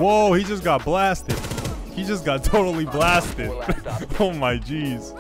Whoa, he just got blasted. He just got totally blasted. Oh my jeez.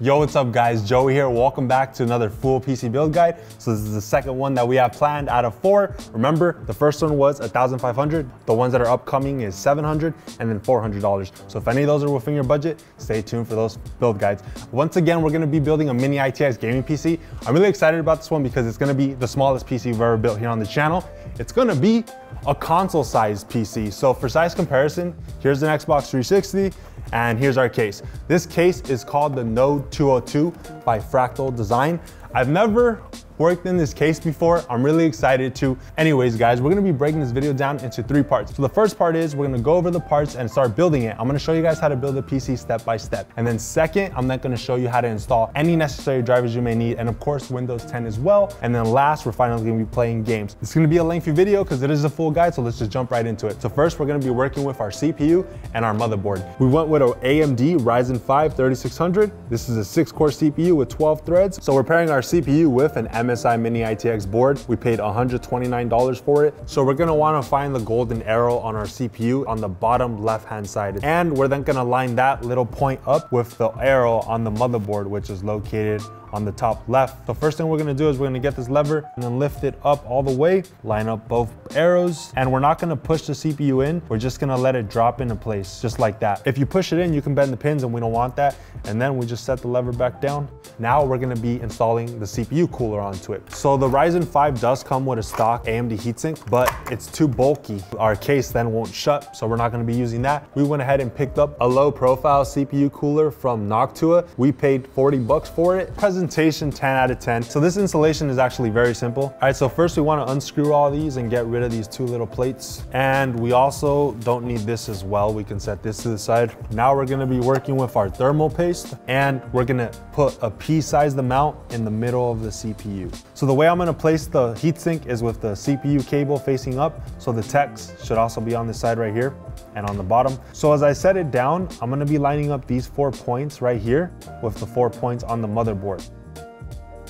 Yo, what's up guys? Joey here. Welcome back to another full PC build guide. So this is the second one that we have planned out of 4. Remember, the first one was $1,500. The ones that are upcoming is $700 and then $400. So if any of those are within your budget, stay tuned for those build guides. Once again, we're gonna be building a Mini-ITX gaming PC. I'm really excited about this one because it's gonna be the smallest PC we've ever built here on the channel. It's gonna be a console-sized PC. So for size comparison, here's an Xbox 360, and here's our case. This case is called the Node 202 by Fractal Design. I've never worked in this case before. I'm really excited to. Anyways, guys, we're gonna be breaking this video down into 3 parts. So the first part is we're gonna go over the parts and start building it. I'm gonna show you guys how to build a PC step by step. And then second, I'm then gonna show you how to install any necessary drivers you may need, and of course, Windows 10 as well. And then last, we're finally gonna be playing games. It's gonna be a lengthy video because it is a full guide, so let's just jump right into it. So first, we're gonna be working with our CPU and our motherboard. We went with an AMD Ryzen 5 3600. This is a 6-core CPU with 12 threads. So we're pairing our CPU with an MSI Mini-ITX board. We paid $129 for it. So we're gonna wanna find the golden arrow on our CPU on the bottom left-hand side. And we're then gonna line that little point up with the arrow on the motherboard, which is located on the top left. The first thing we're gonna do is we're gonna get this lever and then lift it up all the way, line up both arrows, and we're not gonna push the CPU in, we're just gonna let it drop into place, just like that. If you push it in, you can bend the pins and we don't want that. And then we just set the lever back down. Now we're gonna be installing the CPU cooler onto it. So the Ryzen 5 does come with a stock AMD heatsink, but it's too bulky. Our case then won't shut, so we're not gonna be using that. We went ahead and picked up a low profile CPU cooler from Noctua. We paid 40 bucks for it. Presentation 10 out of 10. So this installation is actually very simple. All right, so first we wanna unscrew all these and get rid of these 2 little plates. And we also don't need this as well. We can set this to the side. Now we're gonna be working with our thermal paste, and we're gonna put a pea-sized amount in the middle of the CPU. So the way I'm gonna place the heatsink is with the CPU cable facing up. So the text should also be on this side right here and on the bottom. So as I set it down, I'm gonna be lining up these 4 points right here with the 4 points on the motherboard.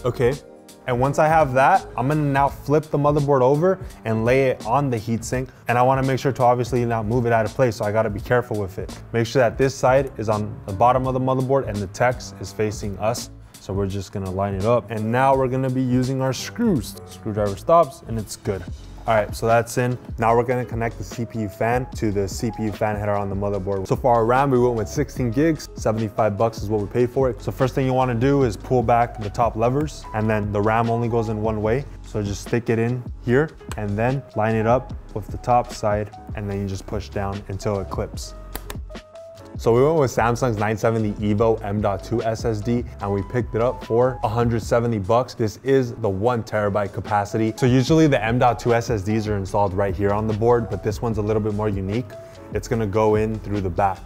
Okay, and once I have that, I'm gonna now flip the motherboard over and lay it on the heatsink. And I wanna make sure to obviously not move it out of place, so I gotta be careful with it. Make sure that this side is on the bottom of the motherboard and the text is facing us. So we're just gonna line it up. And now we're gonna be using our screws. Screwdriver stops and it's good. All right, so that's in. Now we're gonna connect the CPU fan to the CPU fan header on the motherboard. So for our RAM, we went with 16 gigs, 75 bucks is what we paid for it. So first thing you wanna do is pull back the top levers, and then the RAM only goes in one way. So just stick it in here and then line it up with the top side, and then you just push down until it clips. So we went with Samsung's 970 EVO M.2 SSD, and we picked it up for 170 bucks. This is the 1 terabyte capacity. So usually the M.2 SSDs are installed right here on the board, but this one's a little bit more unique. It's gonna go in through the back.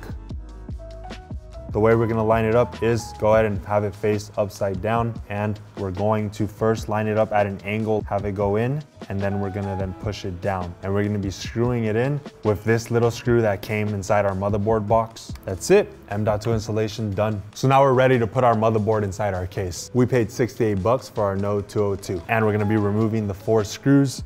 The way we're gonna line it up is go ahead and have it face upside down, and we're going to first line it up at an angle, have it go in, and then we're gonna then push it down. And we're gonna be screwing it in with this little screw that came inside our motherboard box. That's it, M.2 installation done. So now we're ready to put our motherboard inside our case. We paid 68 bucks for our Node 202, and we're gonna be removing the 4 screws.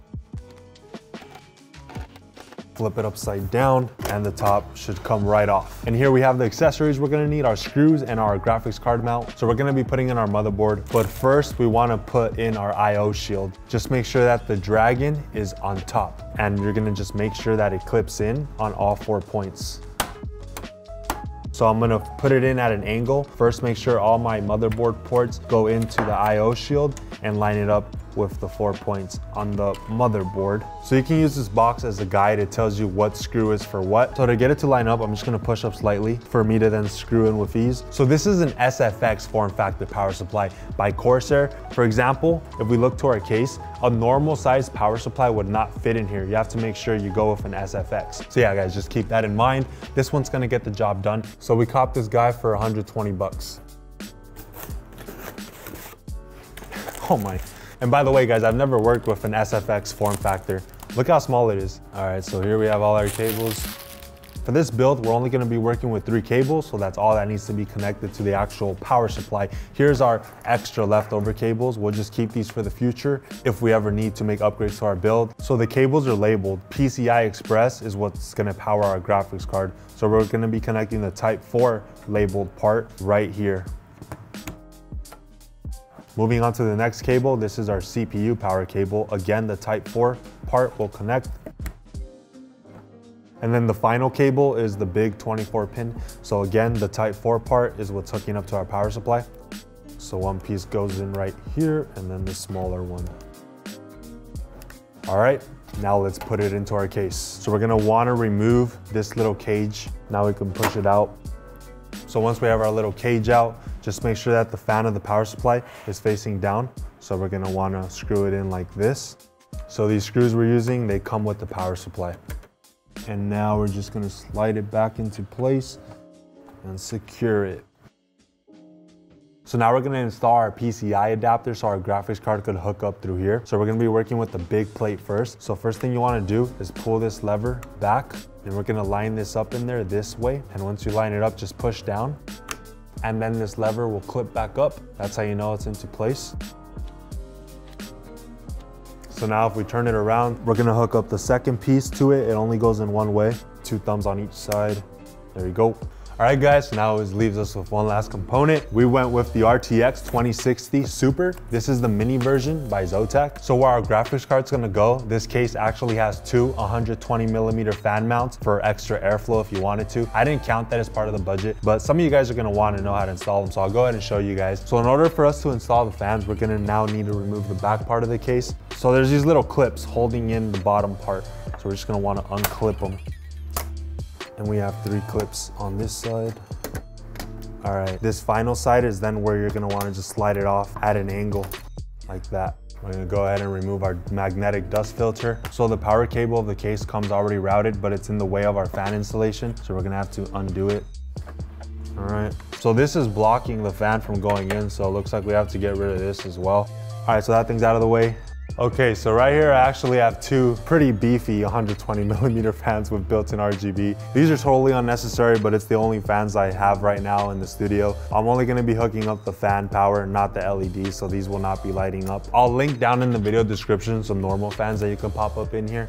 Flip it upside down, and the top should come right off. And here we have the accessories we're gonna need, our screws and our graphics card mount. So we're gonna be putting in our motherboard, but first we wanna put in our IO shield. Just make sure that the dragon is on top, and you're gonna just make sure that it clips in on all 4 points. So I'm gonna put it in at an angle. First, make sure all my motherboard ports go into the IO shield and line it up with the 4 points on the motherboard. So you can use this box as a guide. It tells you what screw is for what. So to get it to line up, I'm just gonna push up slightly for me to then screw in with ease. So this is an SFX form factor power supply by Corsair. For example, if we look to our case, a normal size power supply would not fit in here. You have to make sure you go with an SFX. So yeah, guys, just keep that in mind. This one's gonna get the job done. So we copped this guy for 120 bucks. Oh my. And by the way, guys, I've never worked with an SFX form factor. Look how small it is. All right, so here we have all our cables. For this build, we're only gonna be working with 3 cables, so that's all that needs to be connected to the actual power supply. Here's our extra leftover cables. We'll just keep these for the future if we ever need to make upgrades to our build. So the cables are labeled. PCI Express is what's gonna power our graphics card. So we're gonna be connecting the Type 4 labeled part right here. Moving on to the next cable, this is our CPU power cable. Again, the Type 4 part will connect. And then the final cable is the big 24 pin. So again, the Type 4 part is what's hooking up to our power supply. So one piece goes in right here and then the smaller one. All right, now let's put it into our case. So we're gonna wanna remove this little cage. Now we can push it out. So once we have our little cage out, just make sure that the fan of the power supply is facing down. So we're gonna wanna screw it in like this. So these screws we're using, they come with the power supply. And now we're just gonna slide it back into place and secure it. So now we're gonna install our PCI adapter so our graphics card could hook up through here. So we're gonna be working with the big plate first. So first thing you wanna do is pull this lever back, and we're gonna line this up in there this way. And once you line it up, just push down. And then this lever will clip back up. That's how you know it's into place. So now if we turn it around, we're gonna hook up the second piece to it. It only goes in one way, 2 thumbs on each side. There you go. All right guys, so now it leaves us with one last component. We went with the RTX 2060 Super. This is the mini version by ZOTAC. So where our graphics card's gonna go, this case actually has 2 120mm fan mounts for extra airflow if you wanted to. I didn't count that as part of the budget, but some of you guys are gonna wanna know how to install them, so I'll go ahead and show you guys. So in order for us to install the fans, we're gonna now need to remove the back part of the case. So there's these little clips holding in the bottom part. So we're just gonna wanna unclip them. And we have 3 clips on this side. All right, this final side is then where you're gonna wanna just slide it off at an angle like that. We're gonna go ahead and remove our magnetic dust filter. So the power cable of the case comes already routed, but it's in the way of our fan installation. So we're gonna have to undo it. All right, so this is blocking the fan from going in. So it looks like we have to get rid of this as well. All right, so that thing's out of the way. Okay, so right here I actually have 2 pretty beefy 120mm fans with built-in RGB. These are totally unnecessary, but it's the only fans I have right now in the studio. I'm only gonna be hooking up the fan power, not the LEDs, so these will not be lighting up. I'll link down in the video description some normal fans that you can pop up in here.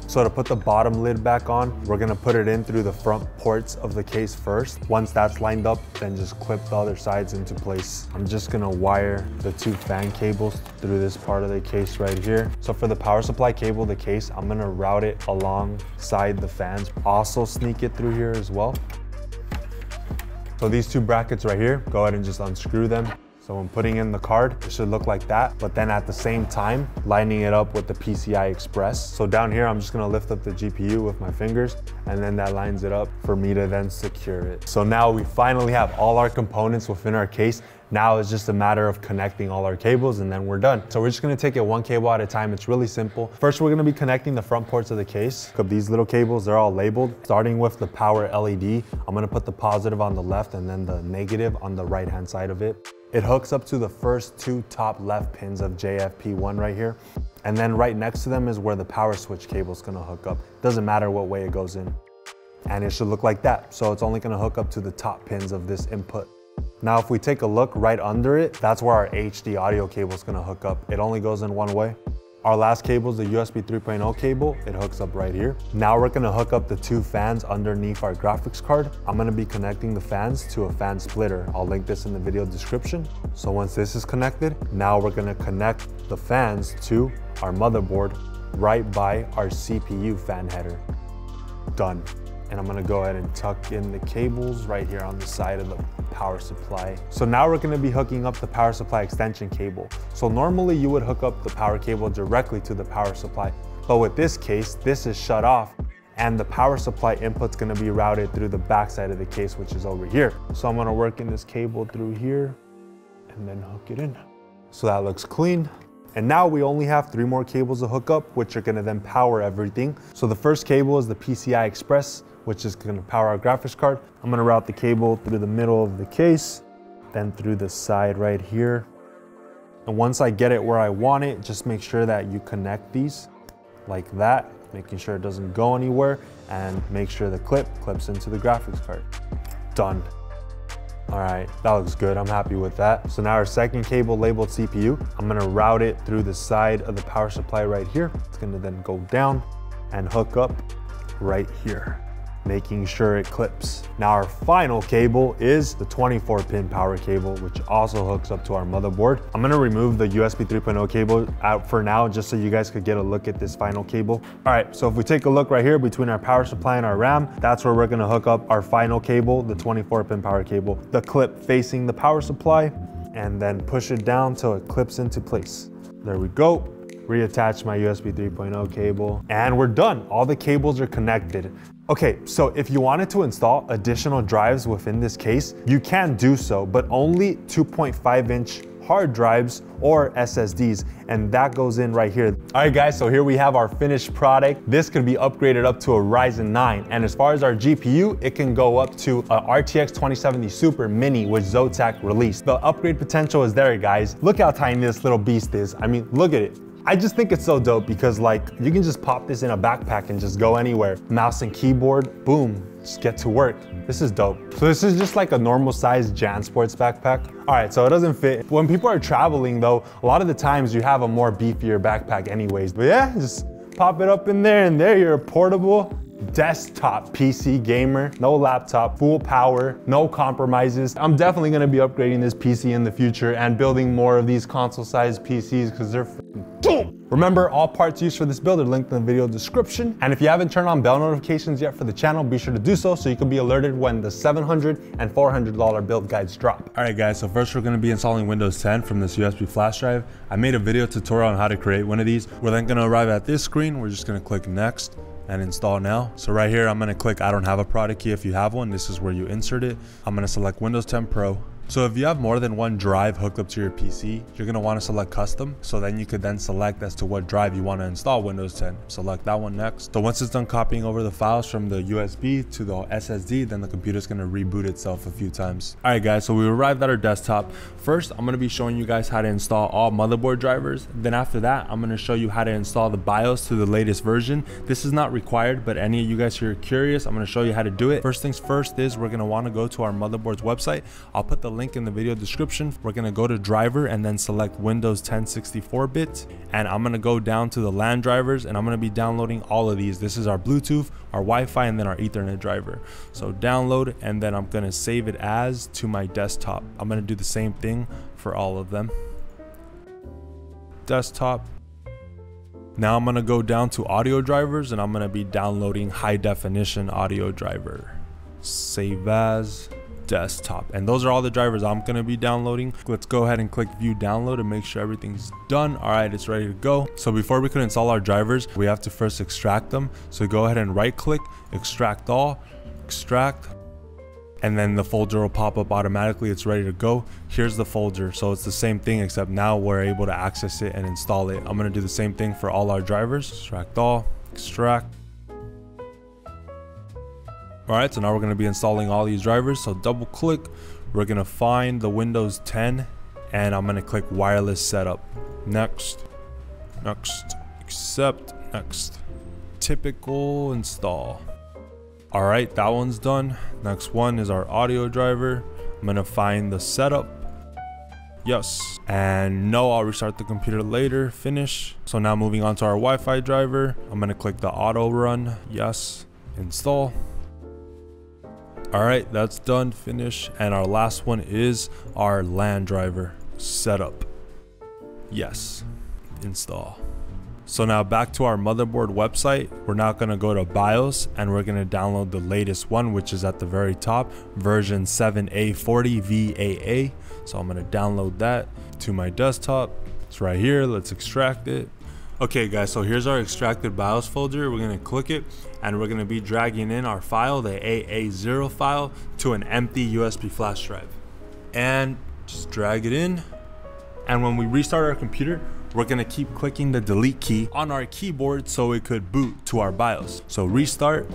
So to put the bottom lid back on, we're gonna put it in through the front ports of the case first. Once that's lined up, then just clip the other sides into place. I'm just gonna wire the 2 fan cables through this part of the case right here. So for the power supply cable of the case, I'm gonna route it alongside the fans. Also sneak it through here as well. So these 2 brackets right here, go ahead and just unscrew them. So when putting in the card, it should look like that, but then at the same time, lining it up with the PCI Express. So down here, I'm just gonna lift up the GPU with my fingers, and then that lines it up for me to then secure it. So now we finally have all our components within our case. Now it's just a matter of connecting all our cables and then we're done. So we're just gonna take it 1 cable at a time. It's really simple. First, we're gonna be connecting the front ports of the case. These little cables, they're all labeled. Starting with the power LED, I'm gonna put the positive on the left and then the negative on the right-hand side of it. It hooks up to the first 2 top left pins of JFP1 right here. And then right next to them is where the power switch cable is gonna hook up. Doesn't matter what way it goes in. And it should look like that. So it's only gonna hook up to the top pins of this input. Now, if we take a look right under it, that's where our HD audio cable is gonna hook up. It only goes in one way. Our last cable is the USB 3.0 cable. It hooks up right here. Now we're gonna hook up the 2 fans underneath our graphics card. I'm gonna be connecting the fans to a fan splitter. I'll link this in the video description. So once this is connected, now we're gonna connect the fans to our motherboard right by our CPU fan header. Done. And I'm gonna go ahead and tuck in the cables right here on the side of the power supply. So now we're gonna be hooking up the power supply extension cable. So normally you would hook up the power cable directly to the power supply, but with this case, this is shut off and the power supply input's gonna be routed through the back side of the case, which is over here. So I'm gonna work in this cable through here and then hook it in. So that looks clean. And now we only have 3 more cables to hook up, which are gonna then power everything. So the first cable is the PCI Express, which is gonna power our graphics card. I'm gonna route the cable through the middle of the case, then through the side right here. And once I get it where I want it, just make sure that you connect these like that. making sure it doesn't go anywhere, and make sure the clip clips into the graphics card. Done. All right, that looks good. I'm happy with that. So now our second cable labeled CPU, I'm gonna route it through the side of the power supply right here. It's gonna then go down and hook up right here, making sure it clips. Now our final cable is the 24-pin power cable, which also hooks up to our motherboard. I'm gonna remove the USB 3.0 cable out for now, just so you guys could get a look at this final cable. All right, so if we take a look right here between our power supply and our RAM, that's where we're gonna hook up our final cable, the 24-pin power cable, the clip facing the power supply, and then push it down till it clips into place. There we go. Reattach my USB 3.0 cable, and we're done. All the cables are connected. Okay, so if you wanted to install additional drives within this case, you can do so, but only 2.5-inch hard drives or SSDs, and that goes in right here. All right guys, so here we have our finished product. This can be upgraded up to a Ryzen 9, and as far as our GPU, it can go up to a RTX 2070 Super Mini, which ZOTAC released. The upgrade potential is there, guys. Look how tiny this little beast is. I mean, look at it. I just think it's so dope because like you can just pop this in a backpack and just go anywhere. Mouse and keyboard, boom, just get to work. This is dope. So this is just like a normal size JanSports backpack. All right, so it doesn't fit. When people are traveling though, a lot of the times you have a more beefier backpack anyways. But yeah, just pop it up in there and there you're a portable desktop PC gamer, no laptop, full power, no compromises. I'm definitely gonna be upgrading this PC in the future and building more of these console-sized PCs because they're boom. Remember, all parts used for this build are linked in the video description. And if you haven't turned on bell notifications yet for the channel, be sure to do so you can be alerted when the $700 and $400 build guides drop. All right guys, so first we're gonna be installing Windows 10 from this USB flash drive. I made a video tutorial on how to create one of these. We're then gonna arrive at this screen. We're just gonna click next and install now. So right here, I'm gonna click I don't have a product key. If you have one, this is where you insert it. I'm gonna select Windows 10 Pro. So if you have more than one drive hooked up to your PC, you're gonna wanna select custom. So then you could then select as to what drive you wanna install Windows 10. Select that one next. So once it's done copying over the files from the USB to the SSD, then the computer's gonna reboot itself a few times. All right guys, so we arrived at our desktop. First, I'm gonna be showing you guys how to install all motherboard drivers. Then after that, I'm gonna show you how to install the BIOS to the latest version. This is not required, but any of you guys who are curious, I'm gonna show you how to do it. First things first is we're gonna wanna go to our motherboard's website. I'll put the link in the video description. We're gonna go to driver and then select Windows 10 64-bit, and I'm gonna go down to the LAN drivers and I'm gonna be downloading all of these. This is our Bluetooth, our Wi-Fi, and then our Ethernet driver. So download, and then I'm gonna save it as to my desktop. I'm gonna do the same thing for all of them. Desktop. Now I'm gonna go down to audio drivers and I'm gonna be downloading high definition audio driver. Save as desktop, and those are all the drivers I'm going to be downloading. Let's go ahead and click view download and make sure everything's done. All right, it's ready to go. So before we can install our drivers, we have to first extract them. So go ahead and right click, extract all, extract, and then the folder will pop up automatically. It's ready to go. Here's the folder. So it's the same thing, except now we're able to access it and install it. I'm going to do the same thing for all our drivers. Extract all, extract. All right, so now we're going to be installing all these drivers. So double click, we're going to find the Windows 10 and I'm going to click wireless setup. Next, next, accept, next, typical install. All right, that one's done. Next one is our audio driver. I'm going to find the setup. Yes, and no, I'll restart the computer later. Finish. So now moving on to our Wi-Fi driver, I'm going to click the auto run. Yes, install. All right, that's done, finish. And our last one is our LAN driver setup. Yes, install. So now back to our motherboard website. We're now gonna go to BIOS and we're gonna download the latest one, which is at the very top, version 7A40 VAA. So I'm gonna download that to my desktop. It's right here, let's extract it. Okay guys, so here's our extracted BIOS folder. We're gonna click it and we're gonna be dragging in our file, the AA0 file, to an empty USB flash drive. And just drag it in. And when we restart our computer, we're gonna keep clicking the delete key on our keyboard so it could boot to our BIOS. So restart.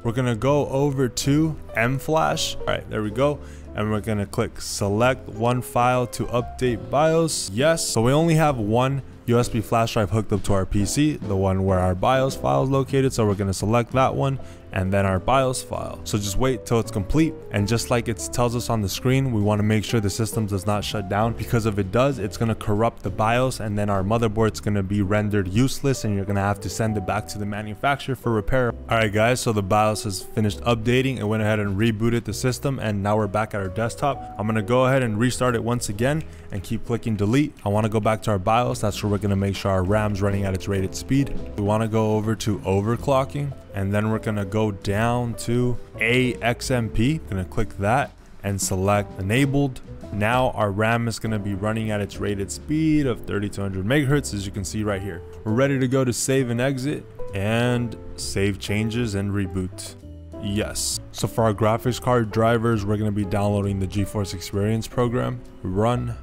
We're gonna go over to M-Flash. All right, there we go. And we're gonna click select one file to update BIOS. Yes, so we only have one USB flash drive hooked up to our PC, the one where our BIOS file is located. So we're going to select that one and then our BIOS file. So just wait till it's complete. And just like it tells us on the screen, we want to make sure the system does not shut down, because if it does, it's going to corrupt the BIOS and then our motherboard's going to be rendered useless and you're going to have to send it back to the manufacturer for repair. Alright guys, so the BIOS has finished updating. It went ahead and rebooted the system and now we're back at our desktop. I'm going to go ahead and restart it once again and keep clicking delete. I want to go back to our BIOS. That's where we're going to make sure our RAM's running at its rated speed. We want to go over to overclocking and then we're going to go down to AXMP. Going to click that and select enabled. Now our RAM is going to be running at its rated speed of 3200 megahertz, as you can see right here. We're ready to go to save and exit and save changes and reboot. Yes. So for our graphics card drivers, we're going to be downloading the GeForce Experience program. Run.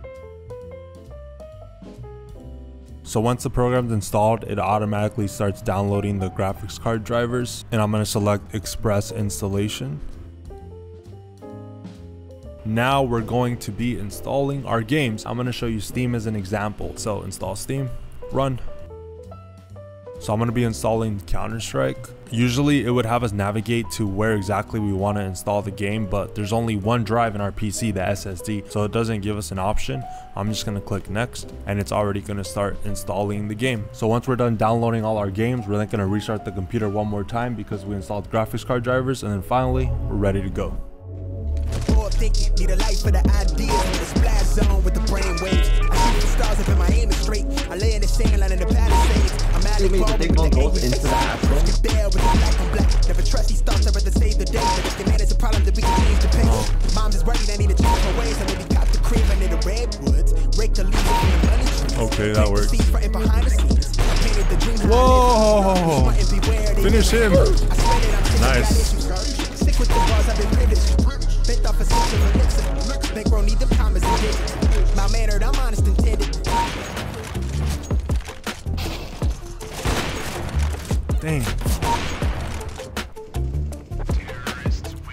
So once the program's installed, it automatically starts downloading the graphics card drivers, and I'm going to select Express Installation. Now we're going to be installing our games. I'm going to show you Steam as an example. So install Steam, run. So I'm going to be installing Counter-Strike. Usually it would have us navigate to where exactly we want to install the game, but there's only one drive in our PC, the SSD, so it doesn't give us an option. I'm just going to click next and it's already going to start installing the game. So once we're done downloading all our games, we're then going to restart the computer one more time because we installed graphics card drivers, and then finally we're ready to go. Thinking, need a light for the ideas in the splash zone with the brain waves. I see the stars up in my aim is straight. I lay in the sand line in the palisades. I'm at the goes into the astral. There with the black on black. Never trust these thoughts, I'd rather save the day. But if they manage a problem that we can change the pace. Mom's is worried, I need to change my ways. I really got the crib under the redwoods. Rake the leaves from the money trees. Okay, that works. Whoa! Finish him. Nice. Stick with the bars, I've been privileged. Bent off a system of elixir. Bankroll need them commas and digits. My mannered, I'm honest intended. Dang.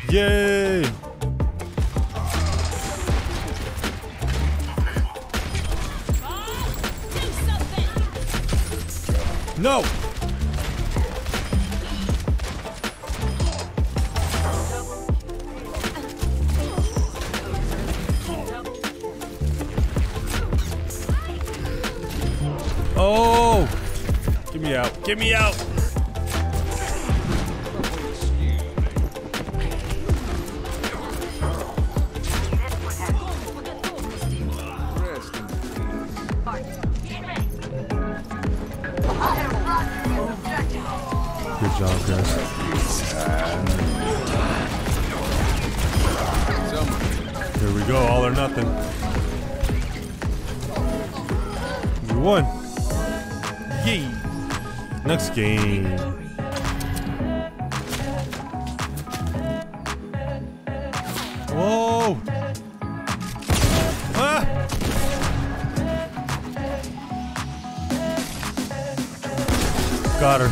Yay! No! Oh! Get me out. Get me out! Good job, guys. Here we go, all or nothing. We won. Yay! Next game. Whoa! Ah! Got her.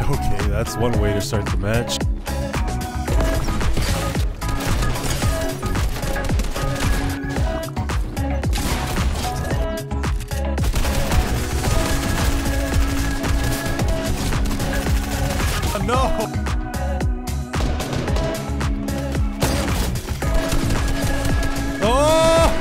Okay, that's one way to start the match. No! Oh!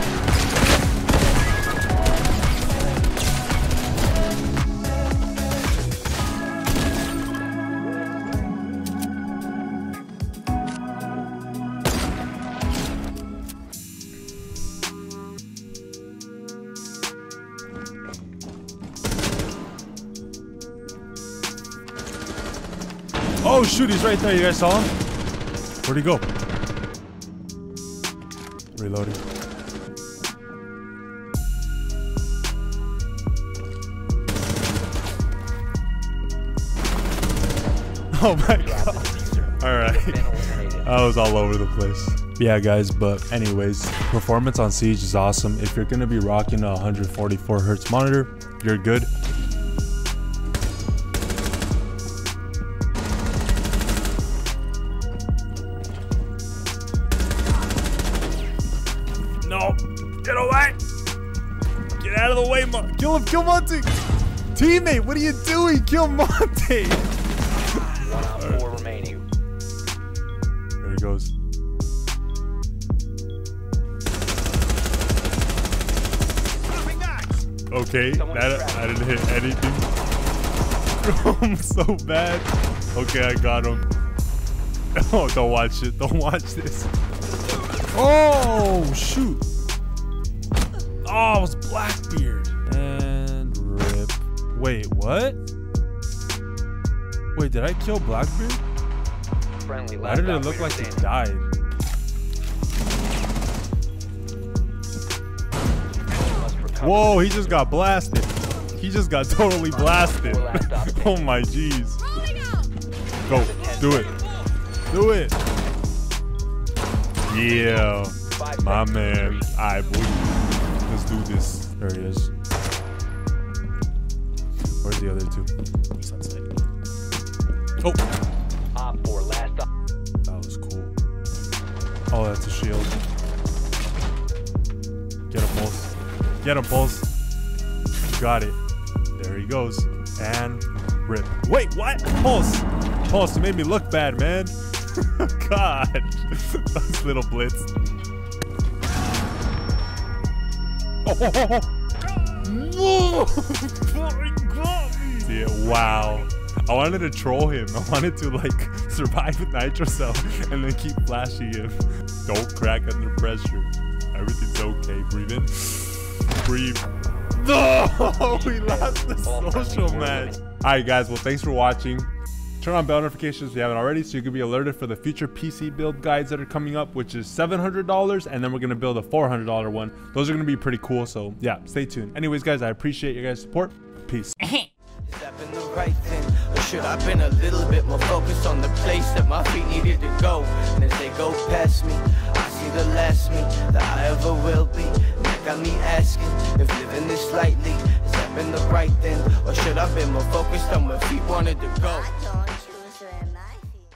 Oh shoot, he's right there. You guys saw him? Where'd he go? Reloading. Oh my god. Alright. I was all over the place. Yeah guys, but anyways, performance on Siege is awesome. If you're gonna be rocking a 144 Hz monitor, you're good. No. Get away. Get out of the way, Monty. Kill him. Kill Monty. Teammate, what are you doing? Kill Monty. 1 op 4 remaining. There he goes. Okay, that I didn't hit anything. I'm so bad. Okay, I got him. Oh, don't watch it. Don't watch this. Oh, shoot. Oh, it was Blackbeard. And rip. Wait, what? Wait, did I kill Blackbeard? Friendly. Why did it look like he died? Whoa, he just got blasted. He just got totally blasted. Oh my jeez. Go, do it. Do it. Yeah, my man. Alright, boy. Let's do this. There he is. Where's the other two? Oh. Op 4 last op. That was cool. Oh, that's a shield. Get him, Pulse. Get him, Pulse. Got it. There he goes. And rip. Wait, what? Pulse. Pulse, you made me look bad, man. God. Those little blitz. Oh. No. Yeah, wow. I wanted to troll him. I wanted to like survive with Nitro Cell and then keep flashing him. Don't crack under pressure. Everything's okay. Breathe in. Breathe. No! We lost the social match. Alright guys, well thanks for watching. Turn on bell notifications if you haven't already so you can be alerted for the future PC build guides that are coming up, which is $700, and then we're going to build a $400 one. Those are going to be pretty cool, so yeah, stay tuned. Anyways guys, I appreciate your guys' support. Peace. Right thing, or should I been a little bit more focused on the place that my feet needed to go? And as they go past me, I see the last me that I ever will be. And that got me asking if living this lightly has that been the right thing, or should I been more focused on where feet wanted to go? I told you to my